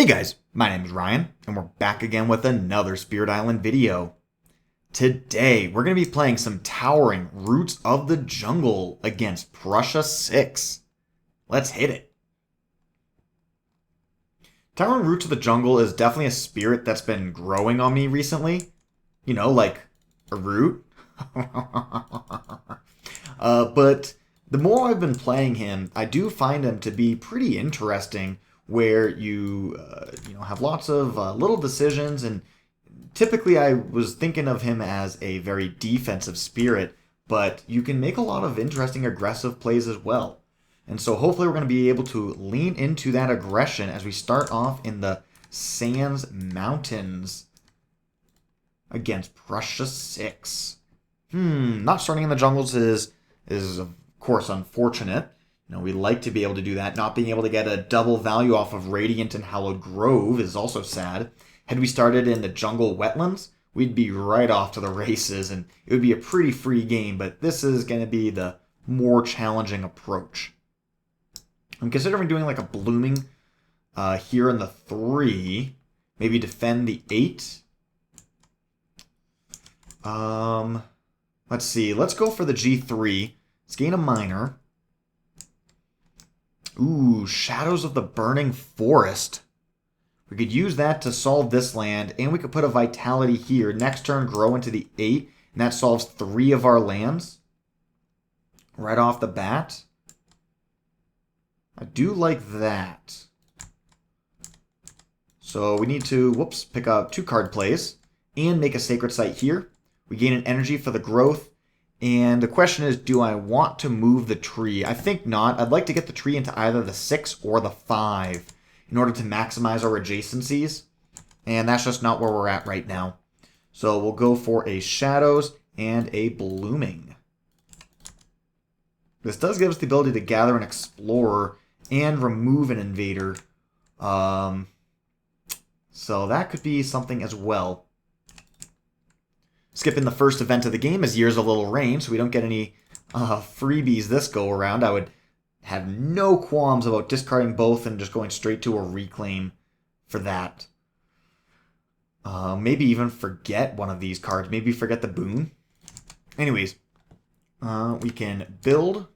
Hey guys, my name is Ryan, and we're back again with another Spirit Island video. Today, we're going to be playing some Towering Roots of the Jungle against Prussia 6. Let's hit it. Towering Roots of the Jungle is definitely a spirit that's been growing on me recently. You know, like a root. But the more I've been playing him, I do find him to be pretty interesting, where you have lots of little decisions, and typically I was thinking of him as a very defensive spirit, but you can make a lot of interesting aggressive plays as well. And so hopefully we're going to be able to lean into that aggression as we start off in the Sands Mountains against Prussia 6. Not starting in the jungles is of course unfortunate. We'd like to be able to do that. Not being able to get a double value off of Radiant and Hallowed Grove is also sad. Had we started in the jungle wetlands, we'd be right off to the races, and it would be a pretty free game, but this is going to be the more challenging approach. I'm considering doing like a blooming here in the 3. Maybe defend the 8. Let's see. Let's go for the G3. Let's gain a minor. Ooh, Shadows of the Burning Forest. We could use that to solve this land, and we could put a Vitality here. Next turn, grow into the 8, and that solves 3 of our lands. Right off the bat. I do like that. So we need to, pick up 2 card plays, and make a Sacred Site here. We gain an energy for the growth. And the question is, do I want to move the tree? I think not. I'd like to get the tree into either the 6 or the 5 in order to maximize our adjacencies. And that's just not where we're at right now. So we'll go for a Shadows and a Blooming. This does give us the ability to gather an Explorer and remove an Invader. So that could be something as well. Skipping the first event of the game is Years of Little Rain, so we don't get any freebies this go around. I would have no qualms about discarding both and just going straight to a reclaim for that. Maybe even forget one of these cards. Maybe forget the boon. Anyways, we can build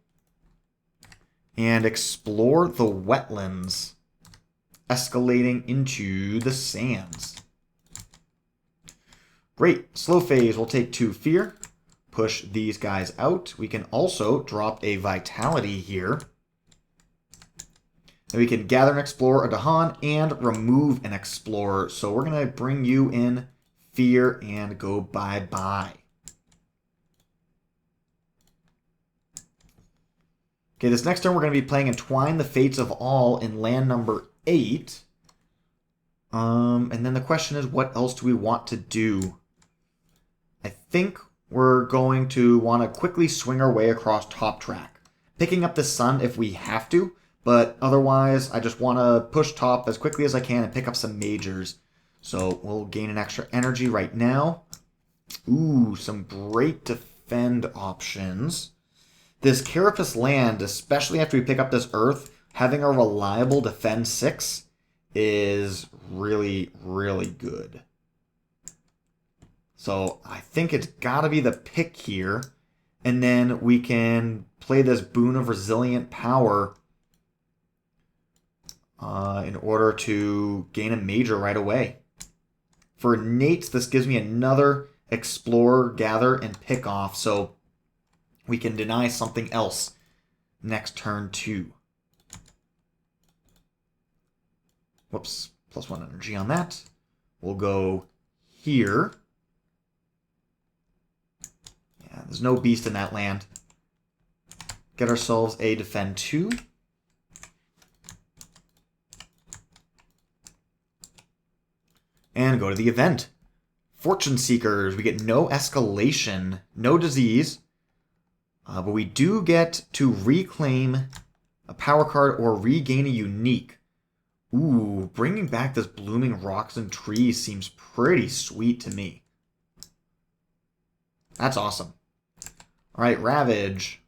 and explore the wetlands, escalating into the sands. Great. Slow phase will take 2 fear. Push these guys out. We can also drop a Vitality here. Then we can gather an Explorer, a Dahan, and remove an Explorer. So we're going to bring you in fear and go bye-bye. Okay, this next turn we're going to be playing Entwine the Fates of All in land number 8. And then the question is, what else do we want to do? I think we're going to want to quickly swing our way across top track. Picking up the sun if we have to, but otherwise I just want to push top as quickly as I can and pick up some majors. So we'll gain an extra energy right now. Ooh, some great defend options. This Carapace land, especially after we pick up this earth, having a reliable defend 6 is really, really good. So I think it's got to be the pick here. And then we can play this Boon of Resilient Power in order to gain a major right away. For Nates, this gives me another Explorer, Gather, and Pick Off. So we can deny something else next turn 2. Whoops, +1 energy on that. We'll go here. Yeah, there's no beast in that land. Get ourselves a defend 2. And go to the event. Fortune Seekers. We get no escalation, no disease. But we do get to reclaim a power card or regain a unique. Ooh, bringing back this Blooming Rocks and Trees seems pretty sweet to me. That's awesome. Alright, Ravage.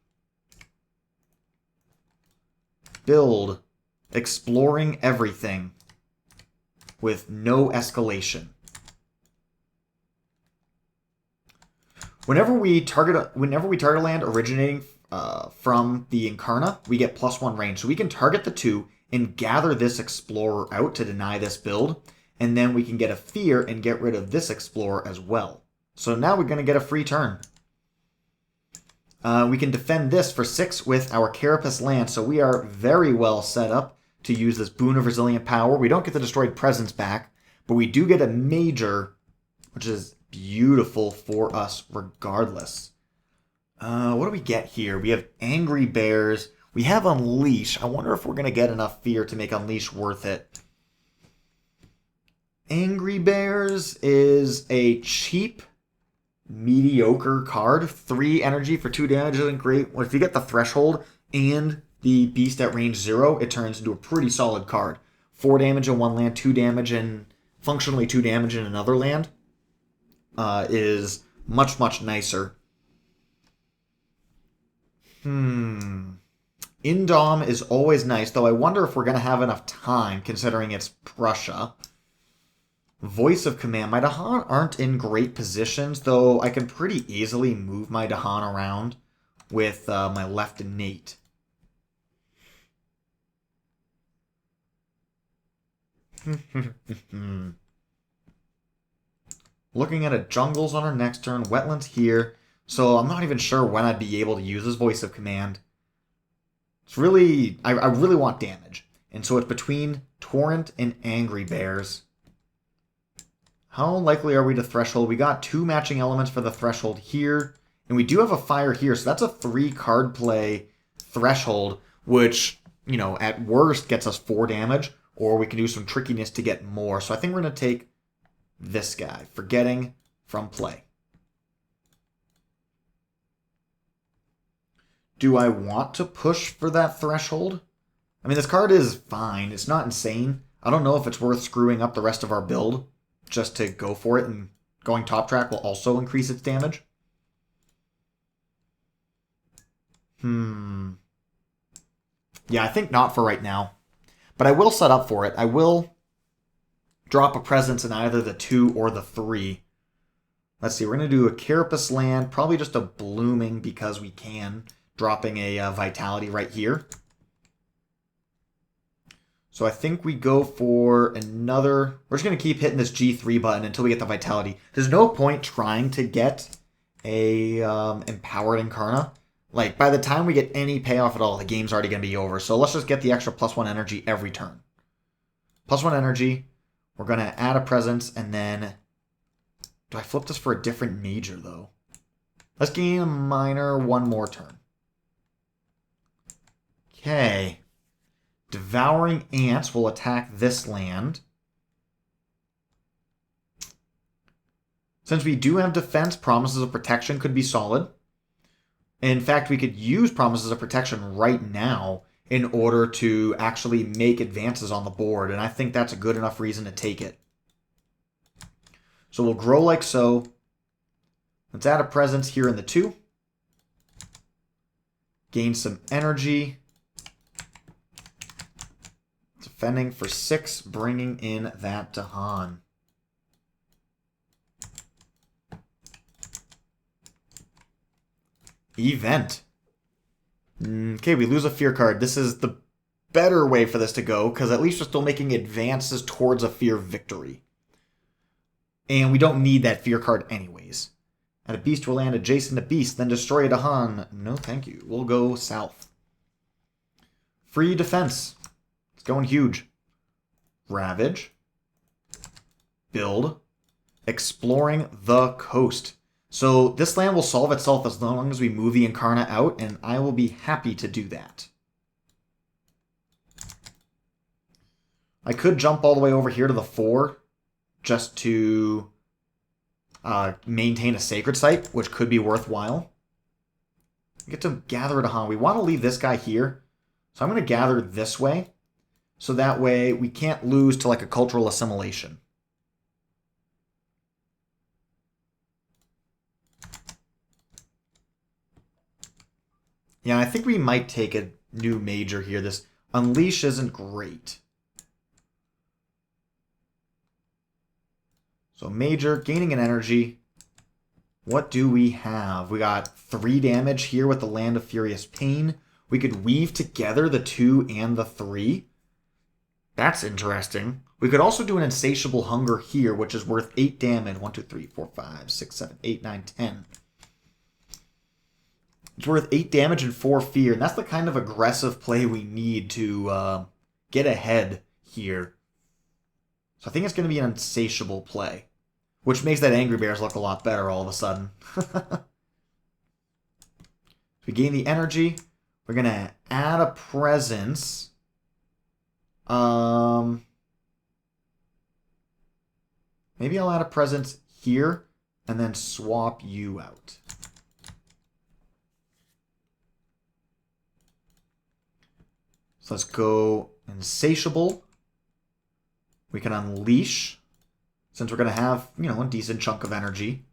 Build. Exploring everything. with no escalation. Whenever we target a land originating from the Incarna, we get +1 range. So we can target the 2 and gather this Explorer out to deny this build, and then we can get a Fear and get rid of this Explorer as well. So now we're going to get a free turn. We can defend this for 6 with our Carapace land, so we are very well set up to use this Boon of Resilient Power. We don't get the Destroyed Presence back, but we do get a Major, which is beautiful for us regardless. What do we get here? We have Angry Bears. We have Unleash. I wonder if we're going to get enough Fear to make Unleash worth it. Angry Bears is a cheap, mediocre card. 3 energy for 2 damage isn't great. Well, if you get the Threshold and the Beast at range 0, it turns into a pretty solid card. 4 damage in one land, 2 damage in... functionally 2 damage in another land is much, much nicer. Indom is always nice, though I wonder if we're going to have enough time, considering it's Prussia. Voice of Command. My Dahan aren't in great positions, though I can pretty easily move my Dahan around with my left innate. Looking at a Jungles on our next turn, Wetlands here, so I'm not even sure when I'd be able to use this Voice of Command. It's really... I really want damage, and so it's between Torrent and Angry Bears. How likely are we to Threshold? We got 2 matching elements for the Threshold here, and we do have a Fire here, so that's a 3-card play Threshold, which, you know, at worst gets us 4 damage, or we can do some trickiness to get more. So I think we're going to take this guy, Forgetting from play. Do I want to push for that Threshold? I mean, this card is fine. It's not insane. I don't know if it's worth screwing up the rest of our build just to go for it, and going top track will also increase its damage. Yeah, I think not for right now. But I will set up for it. I will drop a presence in either the 2 or the 3. Let's see, we're going to do a Carapace land, probably just a Blooming because we can, dropping a Vitality right here. So I think we go for another... We're just going to keep hitting this G3 button until we get the Vitality. There's no point trying to get a Empowered Incarna. Like, by the time we get any payoff at all, the game's already going to be over. So let's just get the extra +1 energy every turn. +1 energy. We're going to add a presence, and then... Do I flip this for a different major, though? Let's gain a minor one more turn. Okay. Devouring Ants will attack this land. Since we do have defense, Promises of Protection could be solid. In fact, we could use Promises of Protection right now in order to actually make advances on the board, and I think that's a good enough reason to take it. So we'll grow like so. Let's add a presence here in the 2. Gain some energy. Defending for 6, bringing in that Dahan. Event. Okay, we lose a Fear card. This is the better way for this to go, because at least we're still making advances towards a Fear victory. And we don't need that Fear card anyways. Add a Beast to a land adjacent to Beast, then destroy a Dahan. No, thank you. We'll go south. Free defense. It's going huge. Ravage. Build. Exploring the coast. So this land will solve itself as long as we move the Incarna out, and I will be happy to do that. I could jump all the way over here to the 4 just to maintain a Sacred Site, which could be worthwhile. We get to gather a Dahan. We want to leave this guy here, so I'm going to gather this way, so that way we can't lose to like a cultural assimilation. Yeah, I think we might take a new major here. This Unleash isn't great. So major, gaining an energy. What do we have? We got 3 damage here with the Land of Furious Pain. We could weave together the 2 and the 3. That's interesting. We could also do an Insatiable Hunger here, which is worth 8 damage. 1, 2, 3, 4, 5, 6, 7, 8, 9, 10. It's worth 8 damage and 4 fear, and that's the kind of aggressive play we need to get ahead here. So I think it's going to be an Insatiable play, which makes that Angry Bears look a lot better all of a sudden. We gain the energy. We're going to add a presence. Maybe I'll add a presence here and then swap you out. So let's go Insatiable. We can Unleash, since we're going to have, a decent chunk of energy.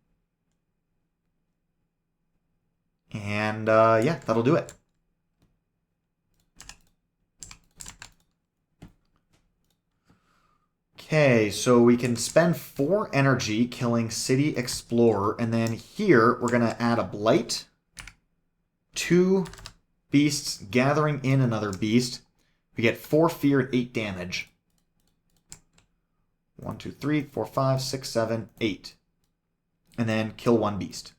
And, yeah, that'll do it. Okay, so we can spend 4 energy killing City Explorer, and then here we're going to add a Blight, 2 beasts gathering in another beast. We get 4 fear and 8 damage. 1, 2, 3, 4, 5, 6, 7, 8. And then kill 1 beast.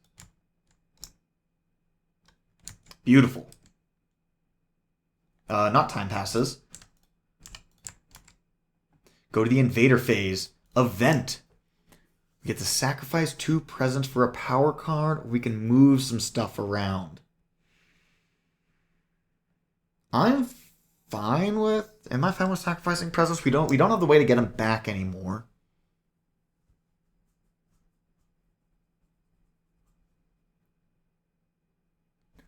Beautiful. Not time passes. Go to the Invader phase. Event. We get to sacrifice 2 presents for a power card. We can move some stuff around. I'm fine with... Am I fine with sacrificing presents? We don't have the way to get them back anymore.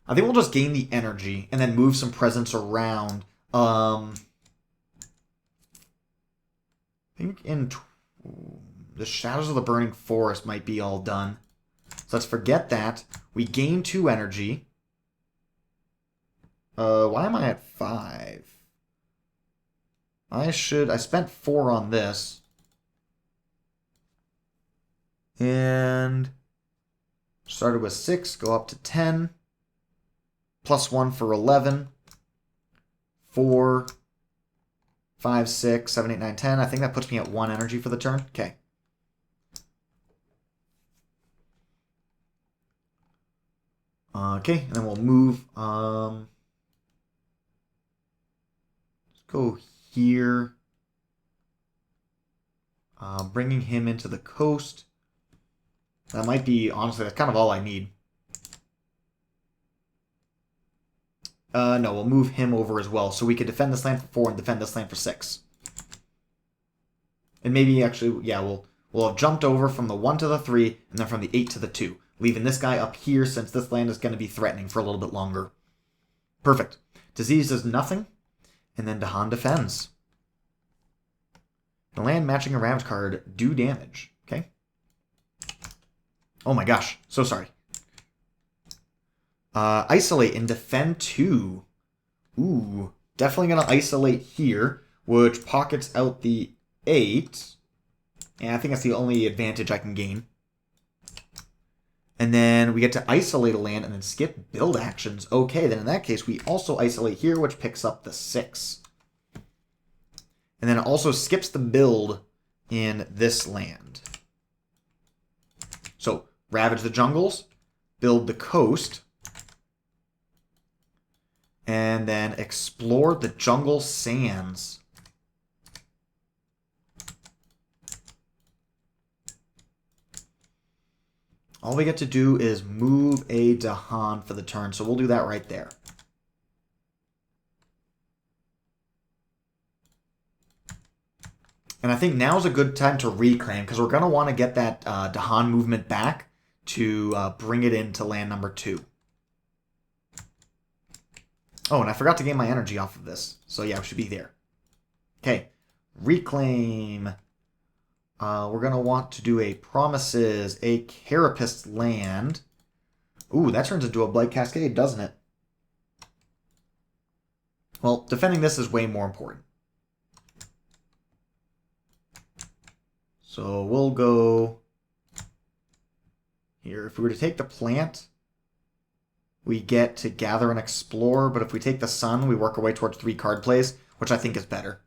I think we'll just gain the energy and then move some presents around. I think in the Shadows of the Burning Forest might be all done. So let's forget that. We gain 2 energy. Why am I at 5? I spent 4 on this. And started with 6, go up to 10. Plus 1 for 11. 4, 5, 6, 7, 8, 9, 10. I think that puts me at 1 energy for the turn. Okay. Okay, and then we'll move. Let's go here. Bringing him into the coast. That might be, honestly, that's kind of all I need. No, we'll move him over as well. So we could defend this land for 4 and defend this land for 6. And maybe actually, yeah, we'll have jumped over from the 1 to the 3 and then from the 8 to the 2. Leaving this guy up here since this land is going to be threatening for a little bit longer. Perfect. Disease does nothing. And then Dahan defends. The land matching a Ravage card do damage. Okay. Oh my gosh. So sorry. Isolate and defend 2. Ooh. Definitely going to isolate here, which pockets out the 8. And I think that's the only advantage I can gain. And then we get to isolate a land and then skip build actions. Okay, then in that case, we also isolate here, which picks up the 6. And then it also skips the build in this land. So, ravage the jungles, build the coast, and then explore the jungle sands. All we get to do is move a Dahan for the turn, so we'll do that right there. And I think now's a good time to reclaim, because we're going to want to get that Dahan movement back to bring it into land number 2. Oh, and I forgot to gain my energy off of this. So yeah, we should be there. Okay, reclaim. We're going to want to do a Promises, a Carapace land. Ooh, that turns into a Blight Cascade, doesn't it? Well, defending this is way more important. So we'll go here. If we were to take the plant, we get to gather and explore, but if we take the sun, we work our way towards 3 card plays, which I think is better.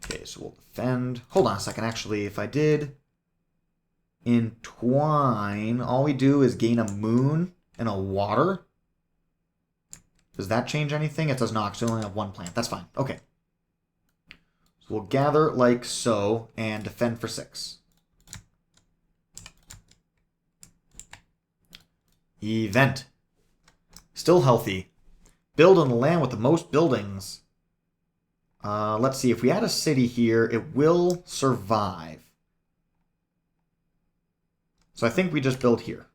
Okay, so we'll defend. Hold on a second, actually, if I did entwine, all we do is gain a moon and a water. Does that change anything? It does not, because we only have 1 plant. That's fine. Okay. So we'll gather like so and defend for 6. Event. Still healthy. Build on the land with the most buildings. Let's see. If we add a city here, it will survive. So I think we just build here.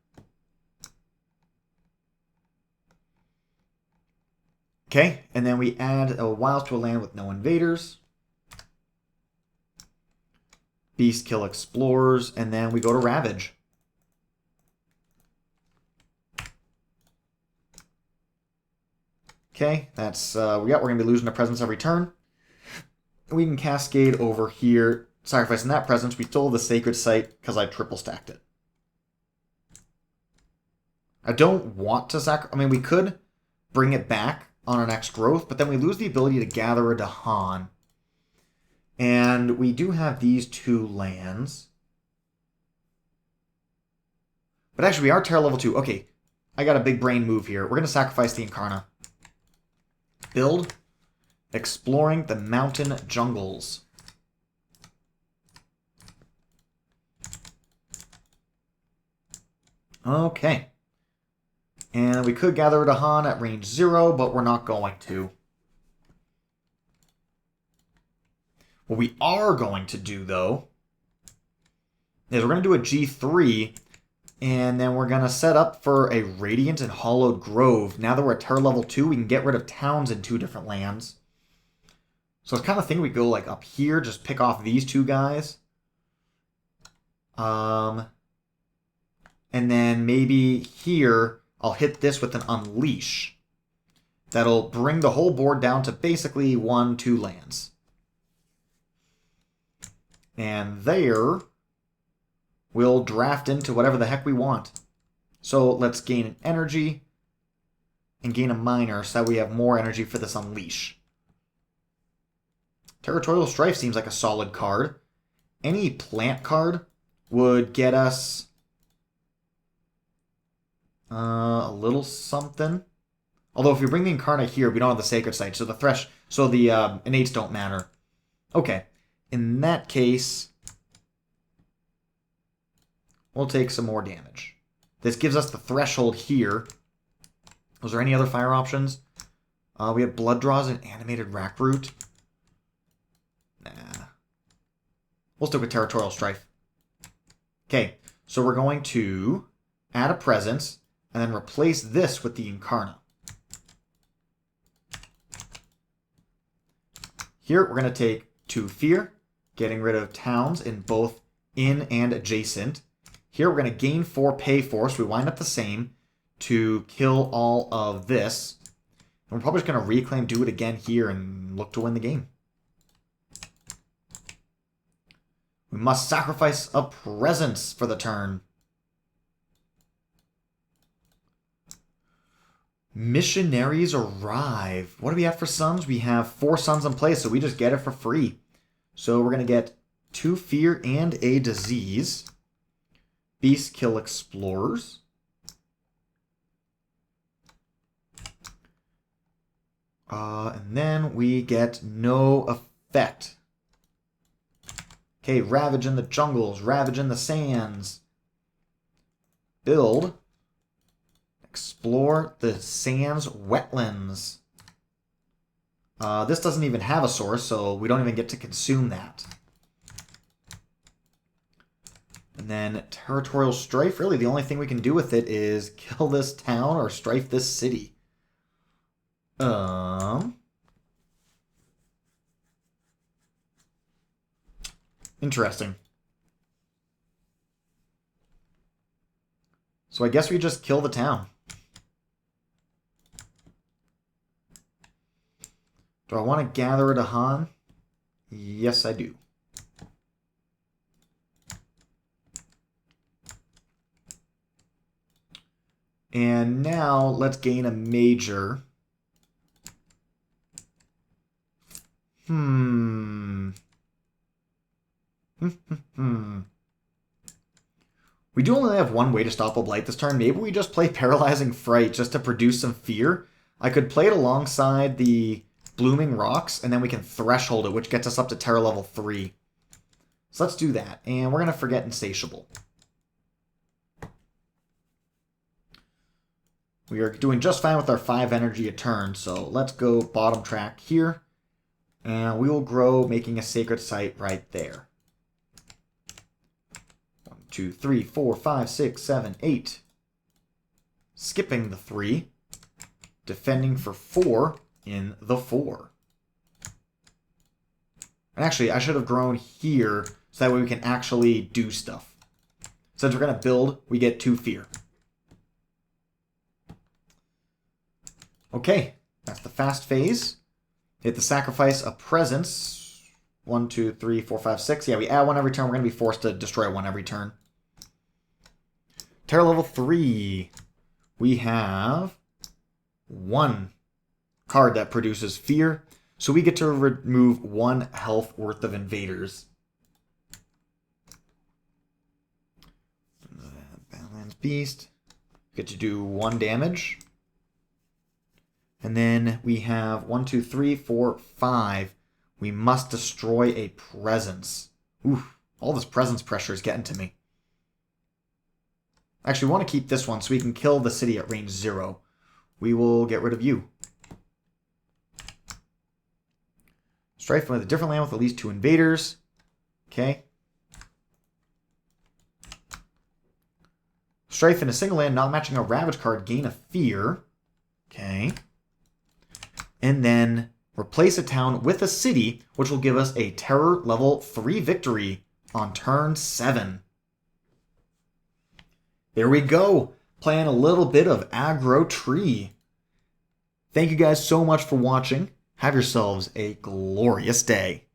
Okay, and then we add a wilds to a land with no invaders. Beast kill explorers, and then we go to Ravage. Okay, that's we're going to be losing a presence every turn. We can cascade over here, sacrificing that presence. We stole the sacred site because I triple stacked it. I don't want to sacrifice. I mean, we could bring it back on our next growth, but then we lose the ability to gather a Dahan. And we do have these 2 lands. But actually, we are Terra level 2. Okay, I got a big brain move here. We're going to sacrifice the Incarna. Build. Exploring the mountain jungles. Okay. And we could gather a Dahan at range 0, but we're not going to. What we are going to do, though, is we're going to do a G3, and then we're going to set up for a Radiant and Hollowed Grove. Now that we're at Terra level 2, we can get rid of towns in 2 different lands. So it's kind of thing we go like up here, just pick off these 2 guys. And then maybe here, I'll hit this with an Unleash. That'll bring the whole board down to basically 1-2 lands. And there, we'll draft into whatever the heck we want. So let's gain an energy and gain a miner so that we have more energy for this Unleash. Territorial Strife seems like a solid card. Any plant card would get us a little something. Although if we bring the Incarna here, we don't have the Sacred Site, so the innates don't matter. Okay. In that case, we'll take some more damage. This gives us the threshold here. Was there any other fire options? We have Blood Draws and Animated Rackroot. Nah. We'll stick with Territorial Strife. Okay, so we're going to add a presence and then replace this with the Incarna. Here, we're going to take 2 Fear, getting rid of towns in both in and adjacent. Here, we're going to gain 4 Pay Force. We wind up the same to kill all of this. And we're probably just going to reclaim, do it again here, and look to win the game. We must sacrifice a presence for the turn. Missionaries arrive. What do we have for suns? We have 4 suns in play, so we just get it for free. So we're going to get 2 Fear and a Disease. Beast kill explorers. And then we get no effect. Okay, Ravage in the jungles, Ravage in the sands. Build. Explore the sands wetlands. This doesn't even have a source, so we don't even get to consume that. And then Territorial Strife, really the only thing we can do with it is kill this town or strife this city. Interesting. So I guess we just kill the town. Do I want to gather a Dahan? Yes, I do. And now let's gain a major. We do only have one way to stop a blight this turn. Maybe we just play Paralyzing Fright just to produce some fear. I could play it alongside the Blooming Rocks, and then we can Threshold it, which gets us up to Terror level 3. So let's do that. And we're going to forget Insatiable. We are doing just fine with our 5 energy a turn, so let's go bottom track here. And we will grow, making a Sacred Site right there. 1, 2, 3, 4, 5, 6, 7, 8. Skipping the 3. Defending for 4 in the 4. And actually, I should have grown here, so that way we can actually do stuff. Since we're going to build, we get 2 fear. Okay, that's the fast phase. Hit the sacrifice a presence. 1, 2, 3, 4, 5, 6. Yeah, we add 1 every turn. We're going to be forced to destroy 1 every turn. Terror level 3. We have 1 card that produces fear. So we get to remove 1 health worth of invaders. Badlands Beast. Get to do 1 damage. And then we have 1, 2, 3, 4, 5. We must destroy a presence. Oof, all this presence pressure is getting to me. Actually, we want to keep this one so we can kill the city at range 0. We will get rid of you. Strife with a different land with at least 2 invaders. Okay. Strife in a single land not matching a Ravage card, gain a fear. Okay. And then replace a town with a city, which will give us a Terror level 3 victory on turn 7. There we go. Playing a little bit of Aggro Tree. Thank you guys so much for watching. Have yourselves a glorious day.